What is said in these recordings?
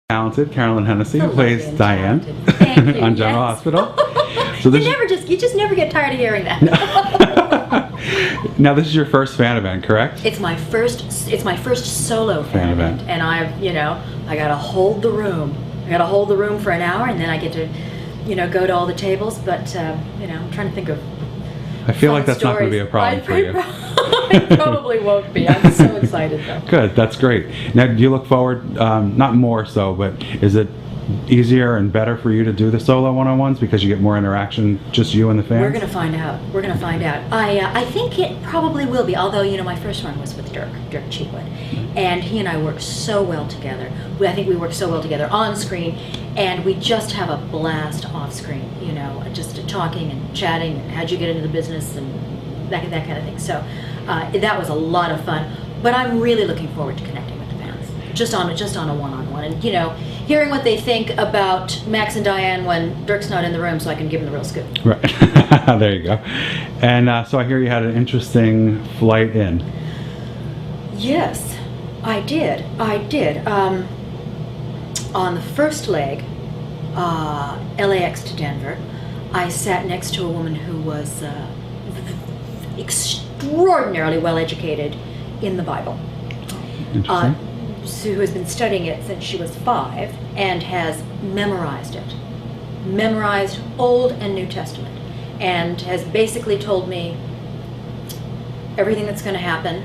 talented Carolyn Hennesy, who So plays lovely and Diane talented. Thank you, on General yes. Hospital. So this You just never get tired of hearing that. now this is your first fan event, correct? It's my first solo fan event, and I gotta hold the room. I gotta hold the room for an hour, and then I get to, go to all the tables. But I'm trying to think of. I feel like fun that's not going to be a problem for you. It probably won't be. I'm so excited though. Good, that's great. Now, do you look forward, not more so, but is it easier and better for you to do the solo one-on-ones because you get more interaction, just you and the fans? We're gonna find out. We're gonna find out. I think it probably will be. Although my first one was with Dirk Cheatwood, and he and I work so well together. I think we work so well together on screen, and we just have a blast off screen. Just talking and chatting. And how'd you get into the business and that kind of thing. So that was a lot of fun. But I'm really looking forward to connecting with the fans, just on a one-on-one, and hearing what they think about Max and Diane when Dirk's not in the room, so I can give them the real scoop. Right. There you go. And so I hear you had an interesting flight in. Yes, I did. On the first leg, LAX to Denver, I sat next to a woman who was extraordinarily well educated in the Bible. Interesting. Who has been studying it since she was 5 and has memorized it. Memorized Old and New Testament, and has basically told me everything that's going to happen,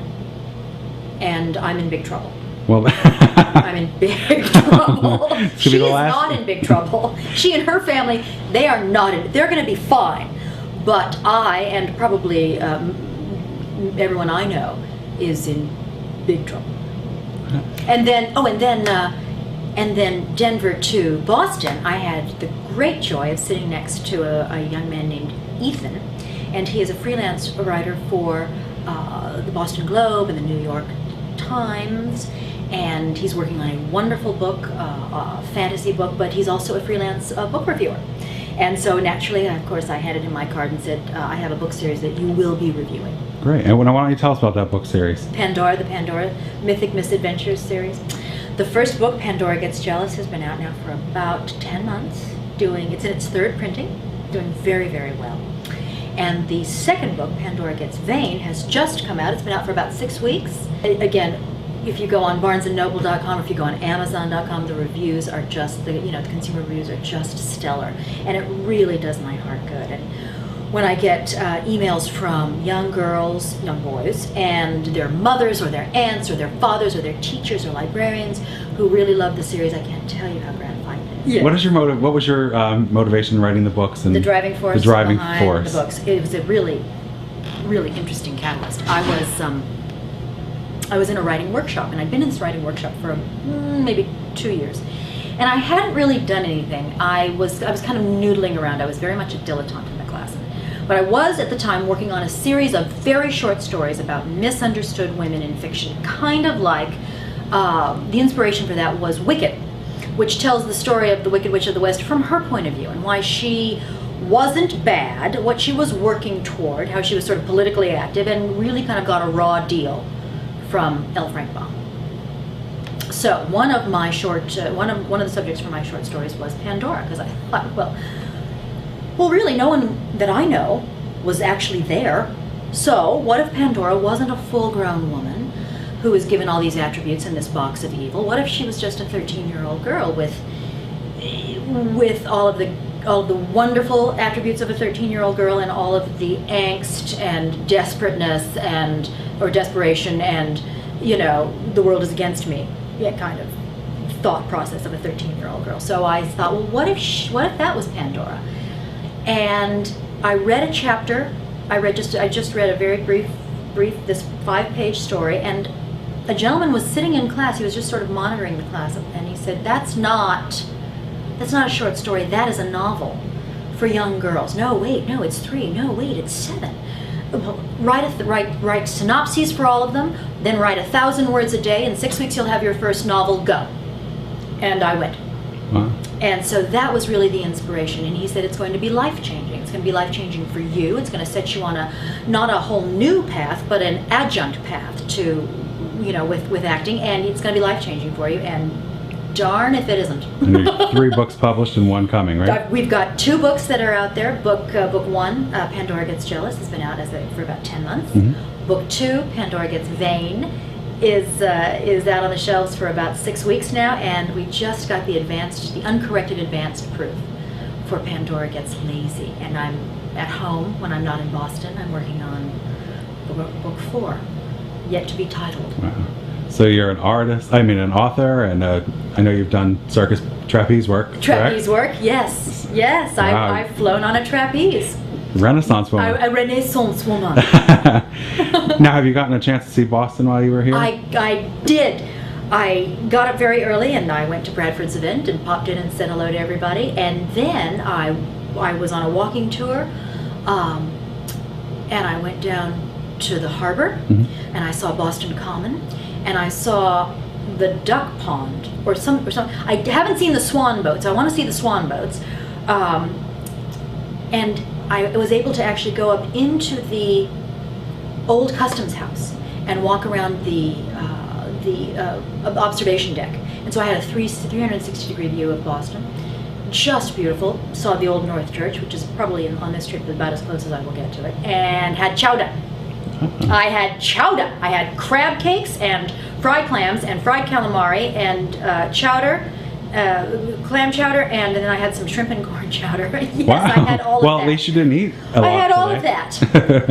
and I'm in big trouble. Well, I'm in big trouble. She is not in big trouble. She and her family, they are not in. They're going to be fine. But I, and probably everyone I know, is in big trouble. And then Denver to Boston, I had the great joy of sitting next to a young man named Ethan, and he is a freelance writer for the Boston Globe and the New York Times, and he's working on a wonderful book, a fantasy book, but he's also a freelance book reviewer. And so naturally, of course, I handed him my card and said, I have a book series that you will be reviewing. Great. And why don't you tell us about that book series? The Pandora Mythic Misadventures series. The first book, Pandora Gets Jealous, has been out now for about 10 months. It's in its 3rd printing, doing very, very well. And the second book, Pandora Gets Vain, has just come out. It's been out for about 6 weeks. Again, if you go on barnesandnoble.com, if you go on amazon.com, the reviews are just, the consumer reviews are just stellar. And it really does my heart good. And when I get emails from young girls, young boys, and their mothers or their aunts or their fathers or their teachers or librarians who really love the series, I can't tell you how gratifying it is. Yeah. What was your motivation in writing the books? And the driving force behind the books. It was a really, really interesting catalyst. I was in a writing workshop, and I'd been in this writing workshop for maybe 2 years. And I hadn't really done anything. I was kind of noodling around. I was very much a dilettante in the class. But I was, at the time, working on a series of very short stories about misunderstood women in fiction, kind of like the inspiration for that was Wicked, which tells the story of the Wicked Witch of the West from her point of view, and why she wasn't bad, what she was working toward, how she was sort of politically active, and really kind of got a raw deal from L. Frank Baum. So one of the subjects for my short stories was Pandora, because I thought, well, really no one that I know was actually there. So what if Pandora wasn't a full-grown woman who was given all these attributes in this box of evil? What if she was just a 13-year-old girl with all of the wonderful attributes of a 13-year-old girl and all of the angst and desperateness or desperation and, the world is against me, kind of thought process of a 13-year-old girl. So I thought, well, what if that was Pandora? And I read a chapter. I just read a very brief this 5-page story, and a gentleman was sitting in class. He was just sort of monitoring the class, and he said, "That's not a short story. That is a novel for young girls." No, wait, no, it's 3. No, wait, it's 7. Write synopses for all of them, then write 1,000 words a day. In 6 weeks, you'll have your first novel. Go. And I went. Wow. And so that was really the inspiration. And he said it's going to be life-changing. It's going to be life-changing for you. It's going to set you on not a whole new path, but an adjunct path to, with acting. And it's going to be life-changing for you. And darn if it isn't. And there's 3 books published and 1 coming, right? We've got 2 books that are out there. Book 1, Pandora Gets Jealous, has been out for about 10 months. Book 2, Pandora Gets Vain, is out on the shelves for about 6 weeks now, and we just got the uncorrected advanced proof for Pandora Gets Lazy. And I'm at home when I'm not in Boston. I'm working on book 4, yet to be titled. Wow. So you're an artist, an author, and I know you've done circus trapeze work. Trapeze correct? work, yes, yes. Wow. I've flown on a trapeze. Renaissance woman. A Renaissance woman. Now, have you gotten a chance to see Boston while you were here? I did. I got up very early and I went to Bradford's event and popped in and said hello to everybody. And then I was on a walking tour, and I went down to the harbor, and I saw Boston Common, and I saw the duck pond or some. I haven't seen the swan boats. I want to see the swan boats, and I was able to actually go up into the old customs house and walk around the observation deck. And so I had a 360-degree view of Boston. Just beautiful. Saw the Old North Church, which is probably on this trip about as close as I will get to it. And had chowder. I had chowder. I had crab cakes and fried clams and fried calamari and chowder. Clam chowder, and then I had some shrimp and corn chowder. Yes, wow. I had all of that. Well, at least you didn't eat a lot I had all today. of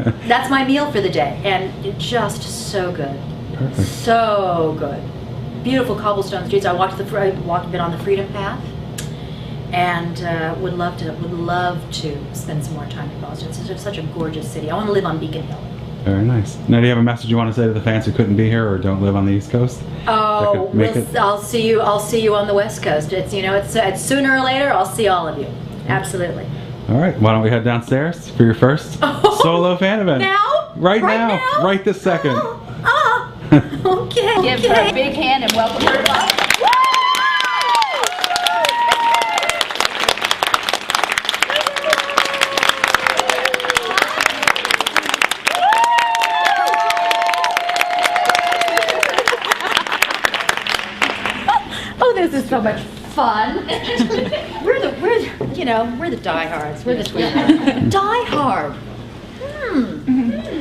that. That's my meal for the day, and it just so good. Perfect. So good. Beautiful cobblestone streets. I walked a bit on the Freedom Path, and would love to spend some more time in Boston. It's such a gorgeous city. I want to live on Beacon Hill. Very nice. Now, do you have a message you want to say to the fans who couldn't be here or don't live on the East Coast? Oh, I'll see you on the West Coast. It's sooner or later. I'll see all of you. Absolutely. All right. Why don't we head downstairs for your first solo fan event? Now? Right now? Right this second. Okay. Give her a big hand and welcome her to This is so much fun. we're the diehards. We're the sweethearts. Die Hard.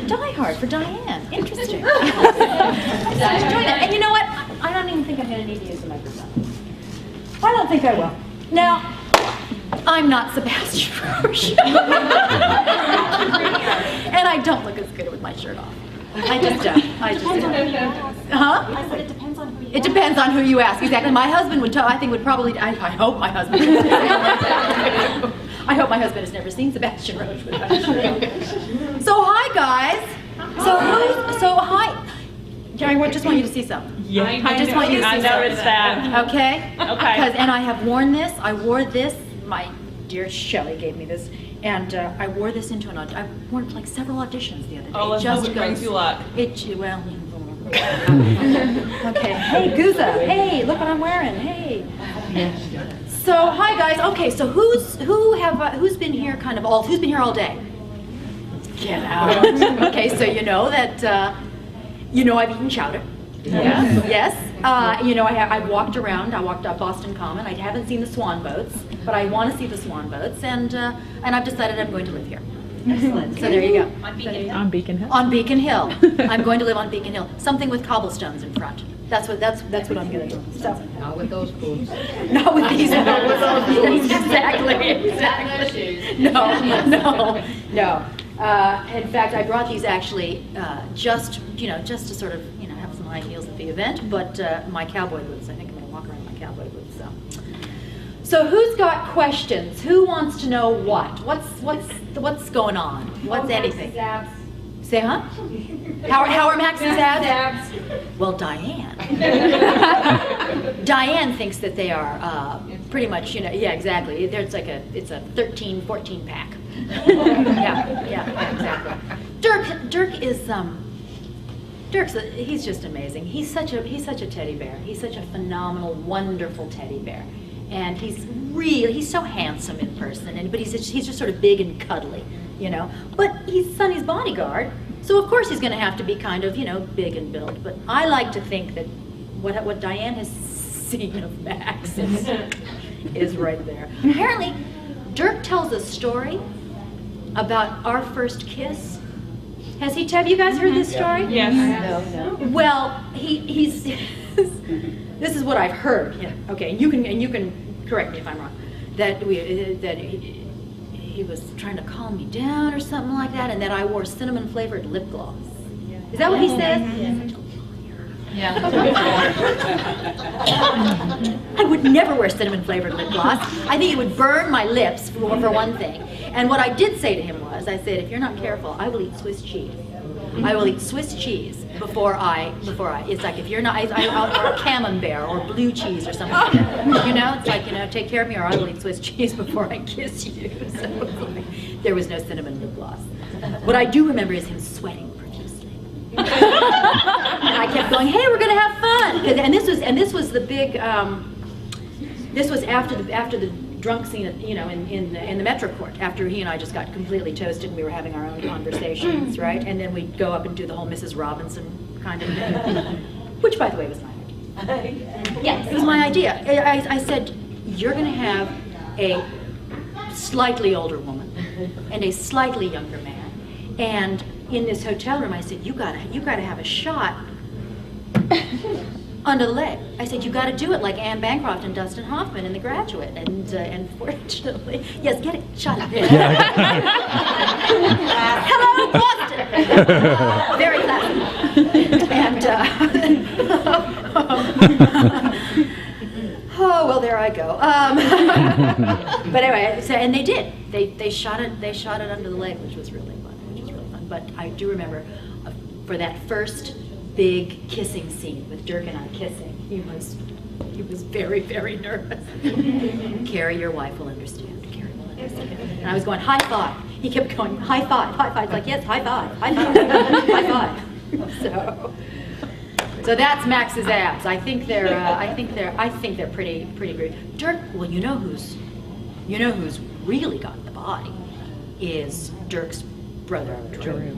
Die Hard for Diane. Interesting. And you know what? I don't even think I'm going to need to use the microphone. I don't think I will. Now, I'm not Sebastian Roche. And I don't look as good with my shirt off. I just don't. Huh? I said it depends on who you It depends on who you ask. Exactly. My husband would probably. I hope my husband. I hope my husband has never seen Sebastian Roche with that. So hi guys. So hi. I just want you to see something. Yeah, I just want you to see something. I noticed that. Okay. Okay. And I have worn this. I wore this. My dear Shelley gave me this. And I wore this into I wore it to like several auditions the other day. Oh, let's hope it brings you luck. Well, okay. Hey, Guza. Hey, look what I'm wearing. Hey. So, hi guys. Okay, so who's been here who's been here all day? Get out. Okay, so you know that I've eaten chowder. Yes. Yes. I walked around. I walked up Boston Common. I haven't seen the swan boats, but I want to see the swan boats, and I've decided I'm going to live here. Excellent. So there you go. On Beacon Hill. On Beacon Hill. I'm going to live on Beacon Hill. Something with cobblestones in front. That's what I'm going to do. So. Not with those boots. Not with these. Not with those boots. Exactly. No. In fact, I brought these actually just to sort of have some high heels at the event, but my cowboy boots. I think I'm going to walk around in my cowboy boots. So who's got questions? Who wants to know what? What's going on? What's anything? Say, huh? How are Max's abs? Well, Diane. Diane thinks that they are pretty much, yeah, exactly. It's a 13, 14 pack. Yeah, exactly. He's just amazing. He's such a teddy bear. He's such a phenomenal, wonderful teddy bear. And he's so handsome in person, but he's just sort of big and cuddly, But he's Sonny's bodyguard, so of course he's going to have to be kind of, big and built. But I like to think that what Diane has scene of Max is right there. Apparently, Dirk tells a story about our first kiss. Have you guys heard this story? Yes. No. Well, he's this is what I've heard. Yeah, okay, and you can correct me if I'm wrong. That he was trying to calm me down or something like that, and that I wore cinnamon flavored lip gloss. Is that what he said? Yeah. I would never wear cinnamon flavored lip gloss. I think it would burn my lips for one thing. And what I did say to him was, I said, if you're not careful, I will eat Swiss cheese. I will eat Swiss cheese before I, it's like if you're not, or a camembert or blue cheese or something like that. You know, it's like, take care of me or I will eat Swiss cheese before I kiss you. So it was like, there was no cinnamon lip gloss. What I do remember is him sweating profusely. And I kept going, hey, we're gonna have fun. And this was the big, this was after the drunk scene, in the Metro Court, after he and I just got completely toasted and we were having our own conversations, right? And then we'd go up and do the whole Mrs. Robinson kind of thing, which, by the way, was my idea. Yeah, it was my idea. I said, you're going to have a slightly older woman and a slightly younger man, and in this hotel room, I said, you gotta have a shot under the leg. I said, you got to do it like Anne Bancroft and Dustin Hoffman in The Graduate. And fortunately, yes, get it, shut up. Hello, Boston. Very classy. And oh well, there I go. But anyway, so and they did. They shot it. They shot it under the leg, which was really fun. But I do remember for that first big kissing scene with Dirk and I kissing. He was very, very nervous. Carrie, your wife will understand. Carrie will understand. And I was going, high five. He kept going, high five, high five. It's like, yes, high five, high five, high five. So that's Max's abs. I think they're pretty great. Dirk, well, you know who's really got the body is Dirk's brother, Drew.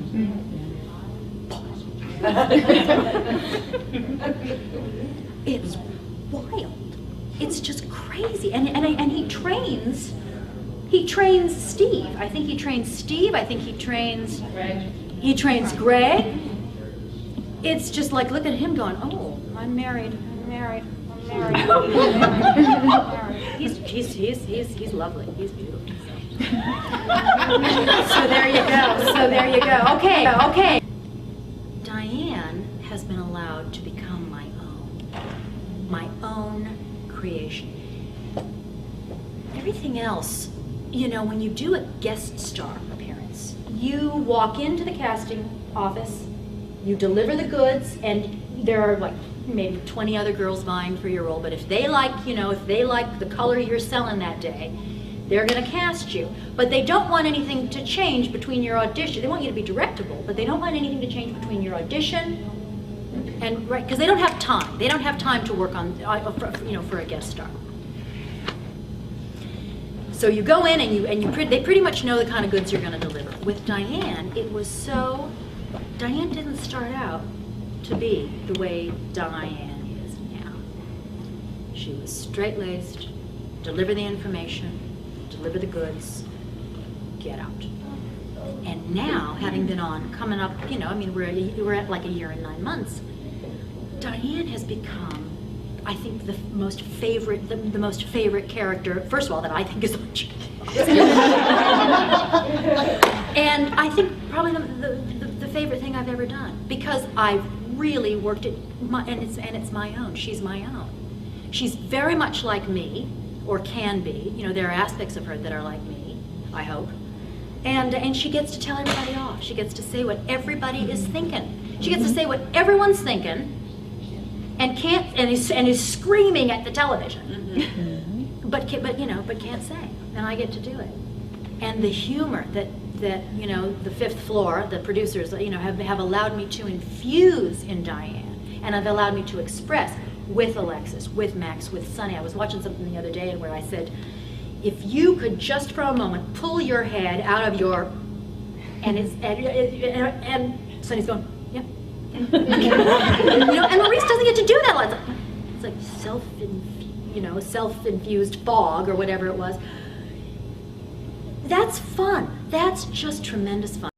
It's wild. It's just crazy. And he trains Steve. I think he trains Steve. I think he trains Greg. It's just like, look at him going, oh, I'm married. He's lovely. He's beautiful. So there you go. Okay. Diane has been allowed to become my own creation. Everything else, when you do a guest star appearance, you walk into the casting office, you deliver the goods, and there are like maybe 20 other girls vying for your role, but if they like the color you're selling that day, they're going to cast you. But they don't want anything to change between your audition. They want you to be directable, but they don't want anything to change between your audition and, right, because they don't have time. They don't have time to work on, for a guest star. So you go in and they pretty much know the kind of goods you're going to deliver. With Diane, Diane didn't start out to be the way Diane is now. She was straight-laced, deliver the information, deliver the goods, get out. And now, having been on, coming up, we're at like a year and 9 months, Diane has become, I think, the most favorite character, first of all, that I think is on and I think probably the favorite thing I've ever done, because I've really worked it, and it's my own. She's my own. She's very much like me, or can be. There are aspects of her that are like me, I hope. And she gets to tell everybody off. She gets to say what everybody is thinking. She gets to say what everyone's thinking, and is screaming at the television, but can't say. And I get to do it. And the humor that the Fifth Floor, the producers, have allowed me to infuse in Diane, and have allowed me to express with Alexis, with Max, with Sonny. I was watching something the other day where I said, if you could just for a moment pull your head out of your, and Sonny's going, yeah. And Maurice doesn't get to do that a lot. like self-infused fog or whatever it was. That's fun. That's just tremendous fun.